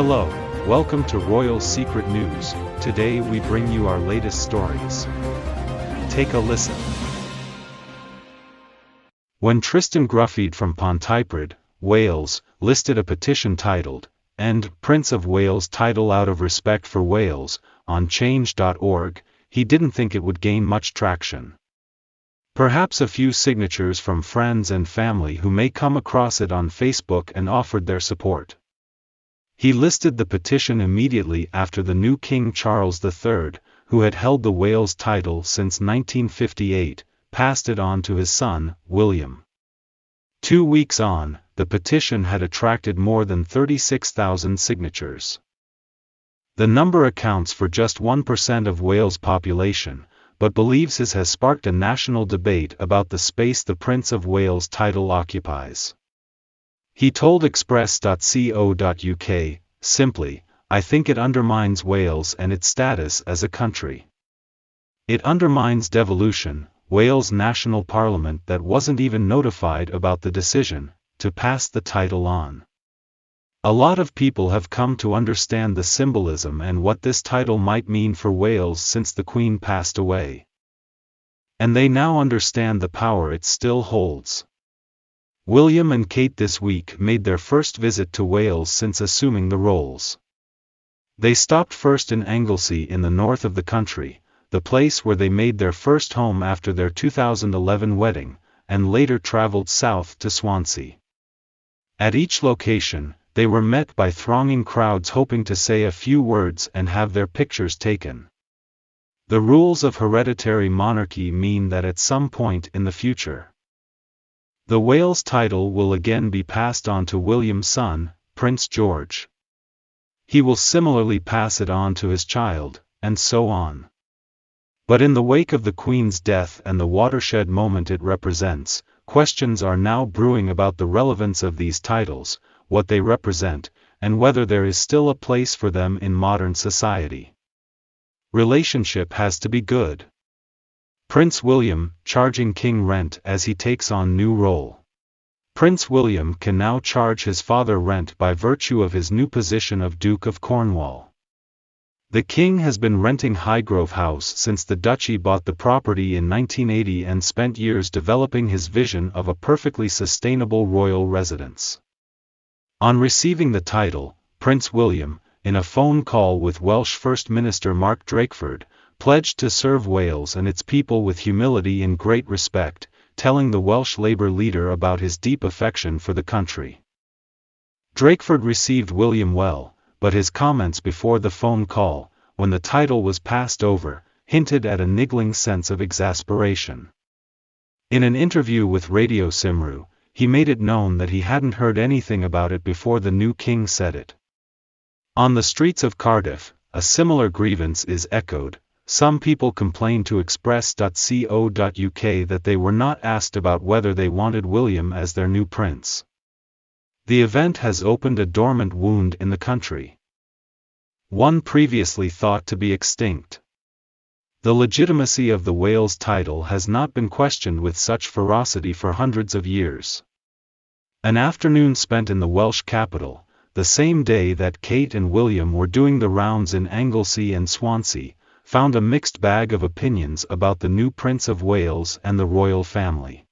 Hello, welcome to Royal Secret News. Today we bring you our latest stories. Take a listen. When Tristan Gruffydd from Pontypridd, Wales, listed a petition titled, "End Prince of Wales title out of respect for Wales," on change.org, he didn't think it would gain much traction. Perhaps a few signatures from friends and family who may come across it on Facebook and offered their support. He listed the petition immediately after the new King Charles III, who had held the Wales title since 1958, passed it on to his son, William. 2 weeks on, the petition had attracted more than 36,000 signatures. The number accounts for just 1% of Wales' population, but believes this has sparked a national debate about the space the Prince of Wales title occupies. He told Express.co.uk, simply, "I think it undermines Wales and its status as a country. It undermines devolution, Wales' national parliament that wasn't even notified about the decision to pass the title on. A lot of people have come to understand the symbolism and what this title might mean for Wales since the Queen passed away. And they now understand the power it still holds." William and Kate this week made their first visit to Wales since assuming the roles. They stopped first in Anglesey in the north of the country, the place where they made their first home after their 2011 wedding, and later travelled south to Swansea. At each location, they were met by thronging crowds hoping to say a few words and have their pictures taken. The rules of hereditary monarchy mean that at some point in the future, the Wales title will again be passed on to William's son, Prince George. He will similarly pass it on to his child, and so on. But in the wake of the Queen's death and the watershed moment it represents, questions are now brewing about the relevance of these titles, what they represent, and whether there is still a place for them in modern society. Relationship has to be good. Prince William, charging King rent as he takes on new role. Prince William can now charge his father rent by virtue of his new position of Duke of Cornwall. The King has been renting Highgrove House since the Duchy bought the property in 1980 and spent years developing his vision of a perfectly sustainable royal residence. On receiving the title, Prince William, in a phone call with Welsh First Minister Mark Drakeford, pledged to serve Wales and its people with humility and great respect, telling the Welsh Labour leader about his deep affection for the country. Drakeford received William well, but his comments before the phone call, when the title was passed over, hinted at a niggling sense of exasperation. In an interview with Radio Cymru, he made it known that he hadn't heard anything about it before the new king said it. On the streets of Cardiff, a similar grievance is echoed. Some people complained to Express.co.uk that they were not asked about whether they wanted William as their new prince. The event has opened a dormant wound in the country, one previously thought to be extinct. The legitimacy of the Wales title has not been questioned with such ferocity for hundreds of years. An afternoon spent in the Welsh capital, the same day that Kate and William were doing the rounds in Anglesey and Swansea, found a mixed bag of opinions about the new Prince of Wales and the royal family.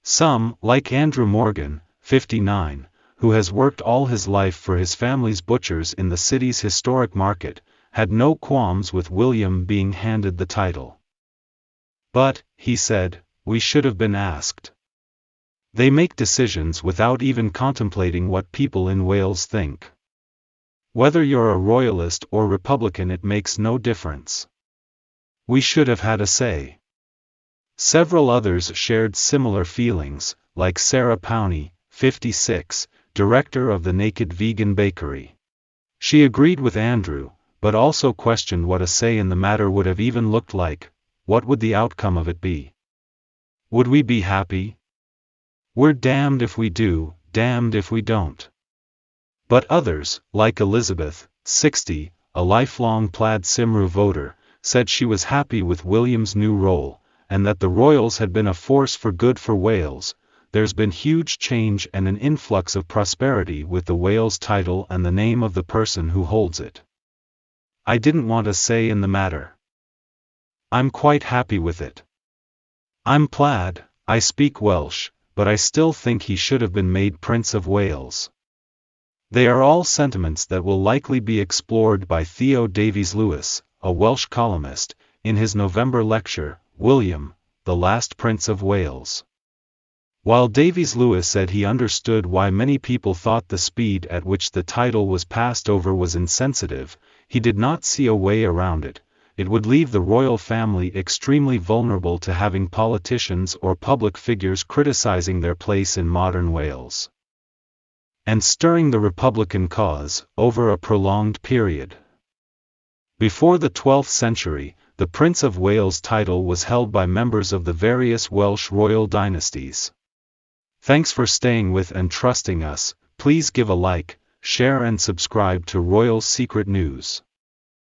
Some, like Andrew Morgan, 59, who has worked all his life for his family's butchers in the city's historic market, had no qualms with William being handed the title. "But," he said, "we should have been asked. They make decisions without even contemplating what people in Wales think. Whether you're a royalist or Republican, it makes no difference. We should have had a say." Several others shared similar feelings, like Sarah Powney, 56, director of the Naked Vegan Bakery. She agreed with Andrew, but also questioned what a say in the matter would have even looked like. What would the outcome of it be? Would we be happy? We're damned if we do, damned if we don't. But others, like Elizabeth, 60, a lifelong Plaid Cymru voter, said she was happy with William's new role, and that the royals had been a force for good for Wales, there's been huge change and an influx of prosperity with the Wales title and the name of the person who holds it. I didn't want a say in the matter. I'm quite happy with it. I'm Plaid, I speak Welsh, but I still think he should have been made Prince of Wales. They are all sentiments that will likely be explored by Theo Davies-Lewis, a Welsh columnist, in his November lecture, William, the Last Prince of Wales. While Davies-Lewis said he understood why many people thought the speed at which the title was passed over was insensitive, he did not see a way around it. It would leave the royal family extremely vulnerable to having politicians or public figures criticizing their place in modern Wales, and stirring the Republican cause over a prolonged period. Before the 12th century, the Prince of Wales title was held by members of the various Welsh royal dynasties. Thanks for staying with and trusting us. Please give a like, share and subscribe to Royal Secret News.